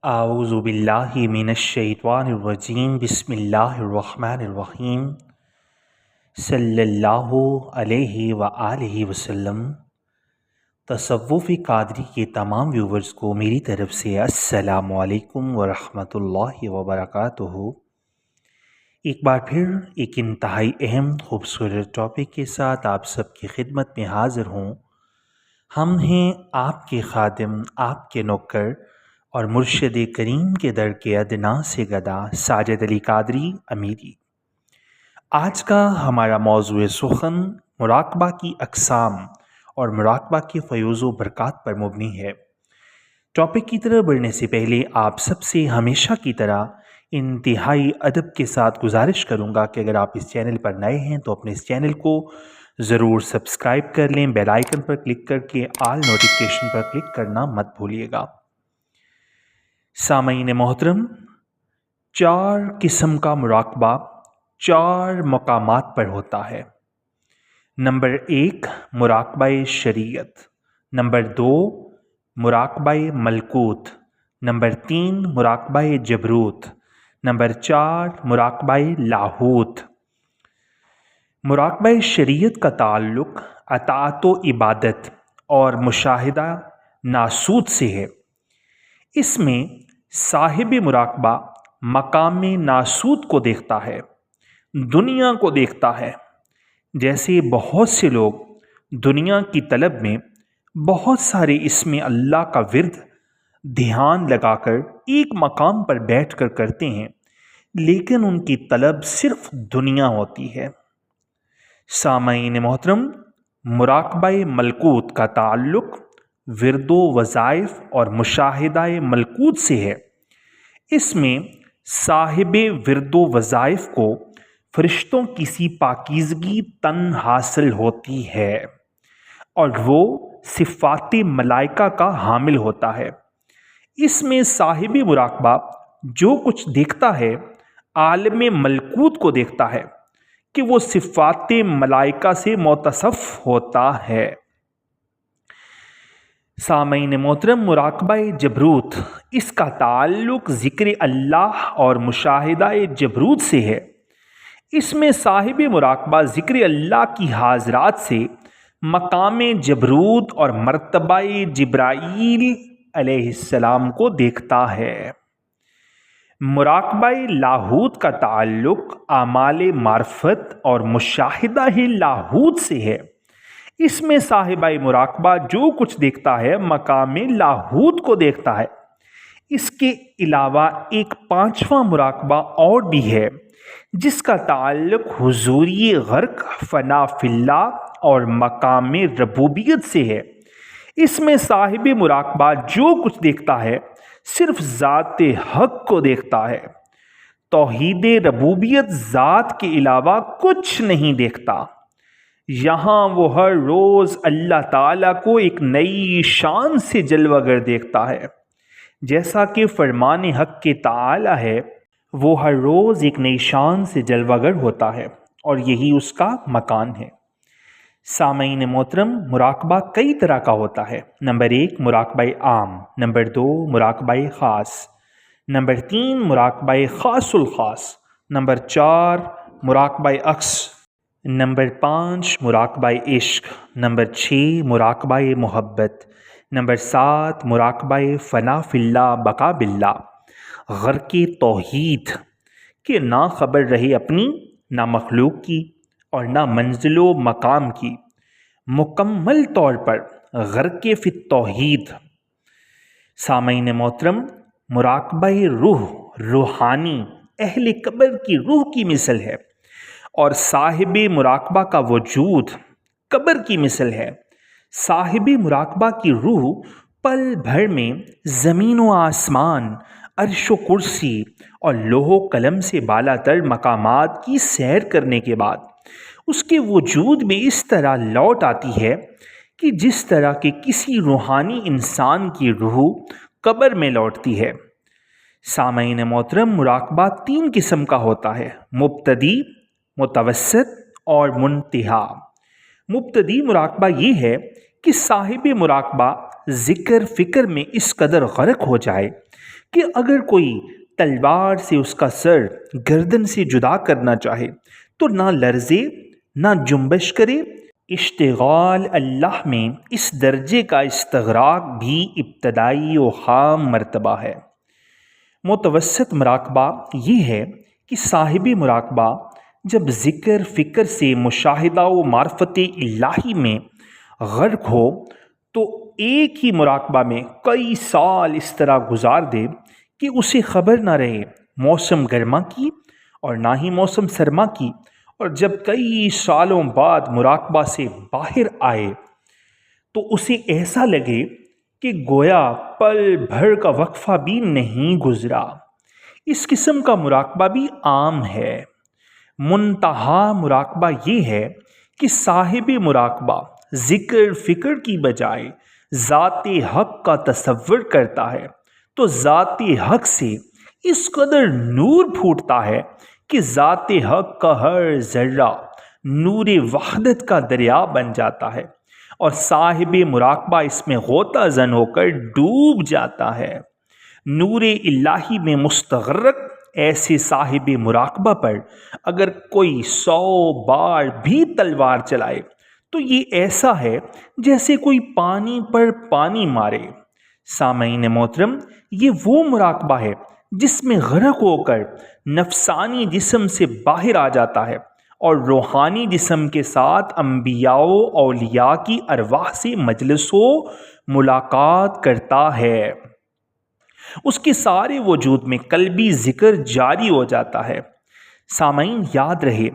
اعوذ باللہ من الشیطان الرجیم بسم اللہ الرحمن الرحیم صلی اللہ علیہ وآلہ وسلم۔ تصوف قادری کے تمام ویورز کو میری طرف سے السلام علیکم ورحمۃ اللہ وبرکاتہ۔ ایک بار پھر ایک انتہائی اہم خوبصورت ٹاپک کے ساتھ آپ سب کی خدمت میں حاضر ہوں۔ ہم ہیں آپ کے خادم، آپ کے نوکر اور مرشد کریم کے در کے ادنا سے گدا ساجد علی قادری امیری۔ آج کا ہمارا موضوع سخن مراقبہ کی اقسام اور مراقبہ کے فیوز و برکات پر مبنی ہے۔ ٹاپک کی طرح بڑھنے سے پہلے آپ سب سے ہمیشہ کی طرح انتہائی ادب کے ساتھ گزارش کروں گا کہ اگر آپ اس چینل پر نئے ہیں تو اپنے اس چینل کو ضرور سبسکرائب کر لیں، بیل آئیکن پر کلک کر کے آل نوٹیفیکیشن پر کلک کرنا مت بھولیے گا۔ سامعین محترم، 4 قسم کا مراقبہ 4 مقامات پر ہوتا ہے۔ نمبر 1 مراقبہ شریعت، نمبر 2 مراقبہ ملکوت، نمبر 3 مراقبہ جبروت، نمبر 4 مراقبہ لاہوت۔ مراقبہ شریعت کا تعلق اطاعت و عبادت اور مشاہدہ ناسوت سے ہے۔ اس میں صاحب مراقبہ مقام ناسوت کو دیکھتا ہے، دنیا کو دیکھتا ہے۔ جیسے بہت سے لوگ دنیا کی طلب میں بہت سارے اسم اللہ کا ورد دھیان لگا کر ایک مقام پر بیٹھ کر کرتے ہیں، لیکن ان کی طلب صرف دنیا ہوتی ہے۔ سامعین محترم، مراقبہ ملکوت کا تعلق ورد و وظائف اور مشاہدہ ملکوت سے ہے۔ اس میں صاحب ورد و وظائف کو فرشتوں کی سی پاکیزگی تن حاصل ہوتی ہے اور وہ صفات ملائکہ کا حامل ہوتا ہے۔ اس میں صاحب مراقبہ جو کچھ دیکھتا ہے عالم ملکوت کو دیکھتا ہے کہ وہ صفات ملائکہ سے متصف ہوتا ہے۔ سامعین محترم، مراقبہ جبروت، اس کا تعلق ذکر اللہ اور مشاہدہ جبروت سے ہے۔ اس میں صاحب مراقبہ ذکر اللہ کی حاضرات سے مقام جبروت اور مرتبہ جبرائیل علیہ السلام کو دیکھتا ہے۔ مراقبہ لاہوت کا تعلق اعمال معرفت اور مشاہدہ لاہوت سے ہے۔ اس میں صاحبہ مراقبہ جو کچھ دیکھتا ہے مقام لاہوت کو دیکھتا ہے۔ اس کے علاوہ ایک 5واں مراقبہ اور بھی ہے جس کا تعلق حضوری غرق فنا فی اللہ اور مقام ربوبیت سے ہے۔ اس میں صاحب مراقبہ جو کچھ دیکھتا ہے صرف ذات حق کو دیکھتا ہے، توحید ربوبیت ذات کے علاوہ کچھ نہیں دیکھتا۔ یہاں وہ ہر روز اللہ تعالیٰ کو ایک نئی شان سے جلوہ گر دیکھتا ہے۔ جیسا کہ فرمان حق کے تعالی ہے، وہ ہر روز ایک نئی شان سے جلوہ گر ہوتا ہے اور یہی اس کا مکان ہے۔ سامعین محترم، مراقبہ کئی طرح کا ہوتا ہے۔ نمبر 1 مراقبہ عام، نمبر 2 مراقبہ خاص، نمبر 3 مراقبہ خاص الخاص، نمبر 4 مراقبہ عکس، نمبر 5 مراقبہ عشق، نمبر 6 مراقبہ محبت، نمبر 7 مراقبہ فنا فی اللہ بقا باللہ، غرق توحید کہ نہ خبر رہے اپنی، نہ مخلوق کی اور نہ منزل و مقام کی، مکمل طور پر غرق فی التوحید۔ سامعین محترم، مراقبہ روح، روحانی اہل قبر کی روح کی مثل ہے اور صاحب مراقبہ کا وجود قبر کی مثل ہے۔ صاحب مراقبہ کی روح پل بھر میں زمین و آسمان، عرش و کرسی اور لوح و قلم سے بالا تر مقامات کی سیر کرنے کے بعد اس کے وجود میں اس طرح لوٹ آتی ہے کہ جس طرح کہ کسی روحانی انسان کی روح قبر میں لوٹتی ہے۔ سامعین محترم، مراقبہ 3 قسم کا ہوتا ہے: مبتدی، متوسط اور منتہا۔ مبتدی مراقبہ یہ ہے کہ صاحب مراقبہ ذکر فکر میں اس قدر غرق ہو جائے کہ اگر کوئی تلوار سے اس کا سر گردن سے جدا کرنا چاہے تو نہ لرزے نہ جنبش کرے۔ اشتغال اللہ میں اس درجے کا استغراق بھی ابتدائی و خام مرتبہ ہے۔ متوسط مراقبہ یہ ہے کہ صاحب مراقبہ جب ذکر فکر سے مشاہدہ و معرفت الہی میں غرق ہو تو ایک ہی مراقبہ میں کئی سال اس طرح گزار دے کہ اسے خبر نہ رہے موسم گرما کی اور نہ ہی موسم سرما کی، اور جب کئی سالوں بعد مراقبہ سے باہر آئے تو اسے ایسا لگے کہ گویا پل بھر کا وقفہ بھی نہیں گزرا۔ اس قسم کا مراقبہ بھی عام ہے۔ منتہا مراقبہ یہ ہے کہ صاحب مراقبہ ذکر فکر کی بجائے ذات حق کا تصور کرتا ہے تو ذات حق سے اس قدر نور پھوٹتا ہے کہ ذات حق کا ہر ذرہ نور وحدت کا دریا بن جاتا ہے اور صاحب مراقبہ اس میں غوطہ زن ہو کر ڈوب جاتا ہے۔ نور الہی میں مستغرق ایسے صاحب مراقبہ پر اگر کوئی 100 بار بھی تلوار چلائے تو یہ ایسا ہے جیسے کوئی پانی پر پانی مارے۔ سامعین محترم، یہ وہ مراقبہ ہے جس میں غرق ہو کر نفسانی جسم سے باہر آ جاتا ہے اور روحانی جسم کے ساتھ انبیاء و اولیاء کی ارواح سے مجلس و ملاقات کرتا ہے۔ اس کے سارے وجود میں قلبی ذکر جاری ہو جاتا ہے۔ سامعین، یاد رہے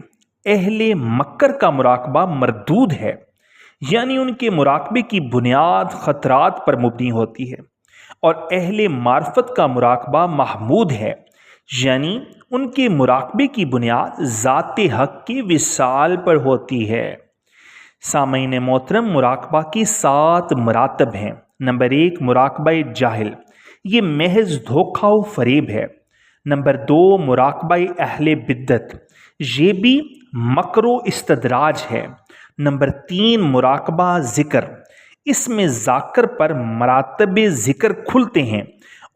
اہل مکر کا مراقبہ مردود ہے، یعنی ان کے مراقبے کی بنیاد خطرات پر مبنی ہوتی ہے، اور اہل معرفت کا مراقبہ محمود ہے، یعنی ان کے مراقبے کی بنیاد ذات حق کے وصال پر ہوتی ہے۔ سامعین محترم، مراقبہ کے 7 مراتب ہیں۔ نمبر 1، مراقبہ جاہل، یہ محض دھوکہ و فریب ہے۔ نمبر 2، مراقبہ اہل بدعت، یہ بھی مکر و استدراج ہے۔ نمبر 3، مراقبہ ذکر، اس میں ذاکر پر مراتب ذکر کھلتے ہیں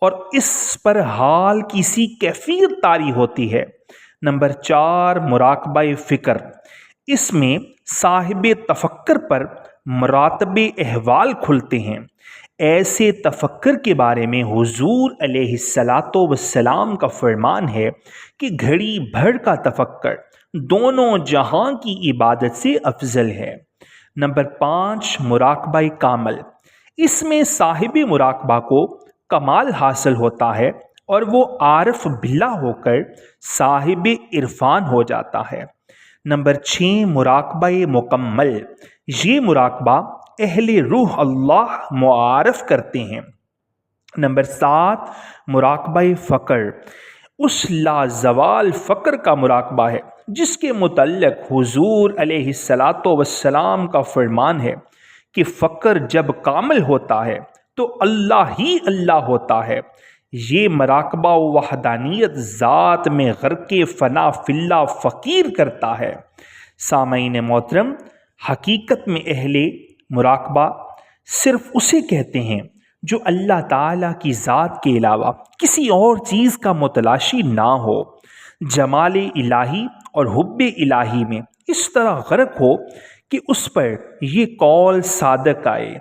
اور اس پر حال کسی کیفیت طاری ہوتی ہے۔ نمبر 4، مراقبہ فکر، اس میں صاحب تفکر پر مراتب احوال کھلتے ہیں۔ ایسے تفکر کے بارے میں حضور علیہ الصلاۃ والسلام کا فرمان ہے کہ گھڑی بھر کا تفکر دونوں جہاں کی عبادت سے افضل ہے۔ نمبر 5، مراقبہ کامل، اس میں صاحب مراقبہ کو کمال حاصل ہوتا ہے اور وہ عارف باللہ ہو کر صاحب عرفان ہو جاتا ہے۔ نمبر 6، مراقبہ مکمل، یہ مراقبہ اہل روح اللہ معارف کرتے ہیں۔ نمبر 7، مراقبہ فقر، اس لازوال فقر کا مراقبہ ہے جس کے متعلق حضور علیہ الصلاۃ والسلام کا فرمان ہے کہ فقر جب کامل ہوتا ہے تو اللہ ہی اللہ ہوتا ہے۔ یہ مراقبہ و وحدانیت ذات میں غرق فنا فی اللہ فقیر کرتا ہے۔ سامعین محترم، حقیقت میں اہل مراقبہ صرف اسے کہتے ہیں جو اللہ تعالیٰ کی ذات کے علاوہ کسی اور چیز کا متلاشی نہ ہو، جمال الہی اور حب الہی میں اس طرح غرق ہو کہ اس پر یہ قول صادق آئے،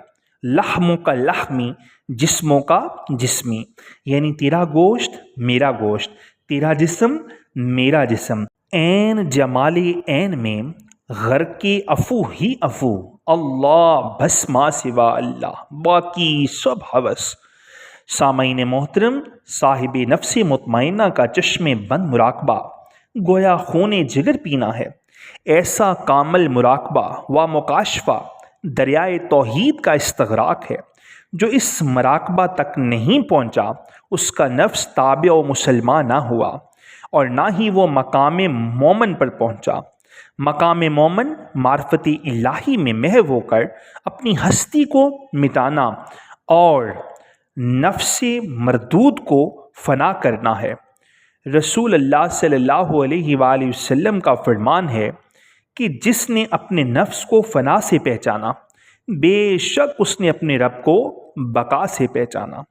لحموں کا لحمی جسموں کا جسمی، یعنی تیرا گوشت میرا گوشت، تیرا جسم میرا جسم، عین جمال عین میں غرق افو ہی افو، اللہ بس ما سوا اللہ، باقی سب ہوس۔ سامعین محترم، صاحب نفس مطمئنہ کا چشم بند مراقبہ گویا خون جگر پینا ہے۔ ایسا کامل مراقبہ و مکاشفہ دریائے توحید کا استغراق ہے۔ جو اس مراقبہ تک نہیں پہنچا اس کا نفس تابع و مسلمان نہ ہوا اور نہ ہی وہ مقام مومن پر پہنچا۔ مقام مومن معرفت الہی میں محو ہو کر اپنی ہستی کو مٹانا اور نفس مردود کو فنا کرنا ہے۔ رسول اللہ صلی اللہ علیہ وآلہ وسلم کا فرمان ہے کہ جس نے اپنے نفس کو فنا سے پہچانا بے شک اس نے اپنے رب کو بقا سے پہچانا۔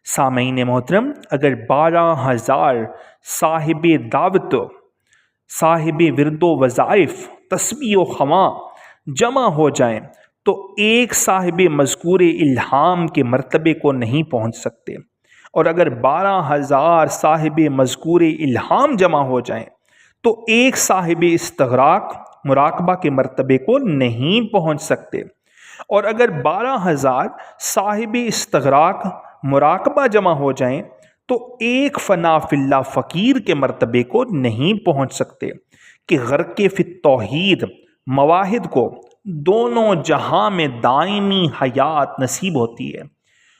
سامعین محترم، اگر 12,000 صاحب دعوت، صاحب ورد و وظائف، تسبیح و خواں جمع ہو جائیں تو ایک صاحب مذکور الہام کے مرتبے کو نہیں پہنچ سکتے، اور اگر 12,000 صاحب مذکور الہام جمع ہو جائیں تو ایک صاحب استغراق مراقبہ کے مرتبے کو نہیں پہنچ سکتے، اور اگر 12,000 صاحب استغراق مراقبہ جمع ہو جائیں تو ایک فنا فی اللہ فقیر کے مرتبے کو نہیں پہنچ سکتے کہ غرق فی التوحید مواحد کو دونوں جہاں میں دائمی حیات نصیب ہوتی ہے،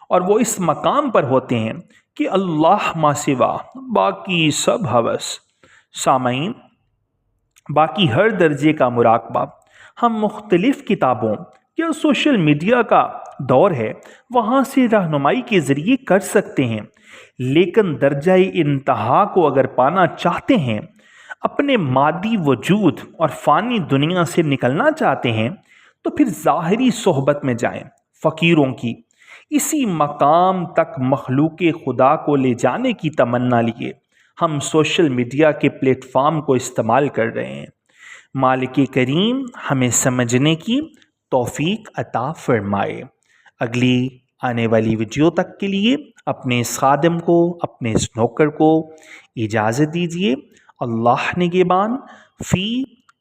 اور وہ اس مقام پر ہوتے ہیں کہ اللہ ما سوا باقی سب ہوس۔ سامعین، باقی ہر درجے کا مراقبہ ہم مختلف کتابوں یا سوشل میڈیا کا دور ہے وہاں سے رہنمائی کے ذریعے کر سکتے ہیں، لیکن درجہ انتہا کو اگر پانا چاہتے ہیں، اپنے مادی وجود اور فانی دنیا سے نکلنا چاہتے ہیں، تو پھر ظاہری صحبت میں جائیں فقیروں کی۔ اسی مقام تک مخلوق خدا کو لے جانے کی تمنا لیے ہم سوشل میڈیا کے پلیٹ فارم کو استعمال کر رہے ہیں۔ مالک کریم ہمیں سمجھنے کی توفیق عطا فرمائے۔ اگلی آنے والی ویڈیو تک کے لیے اپنے اس خادم کو، اپنے اس نوکر کو اجازت دیجیے۔ اللہ نگہبان، فی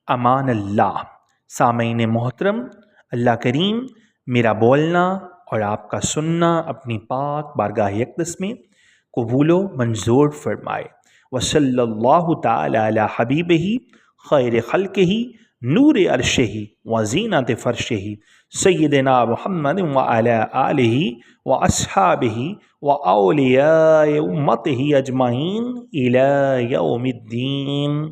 امان اللہ۔ سامعین محترم، اللہ کریم میرا بولنا اور آپ کا سننا اپنی پاک بارگاہ اقدس میں قبول و منظور فرمائے۔ وصلی اللہ تعالی علی حبیبہ خیر خلقہ نور عرشہ وزینت فرشہ سیدنا محمد وعلی آلہ واصحابہ واولیاء امتہ اجمعین الی یوم الدین۔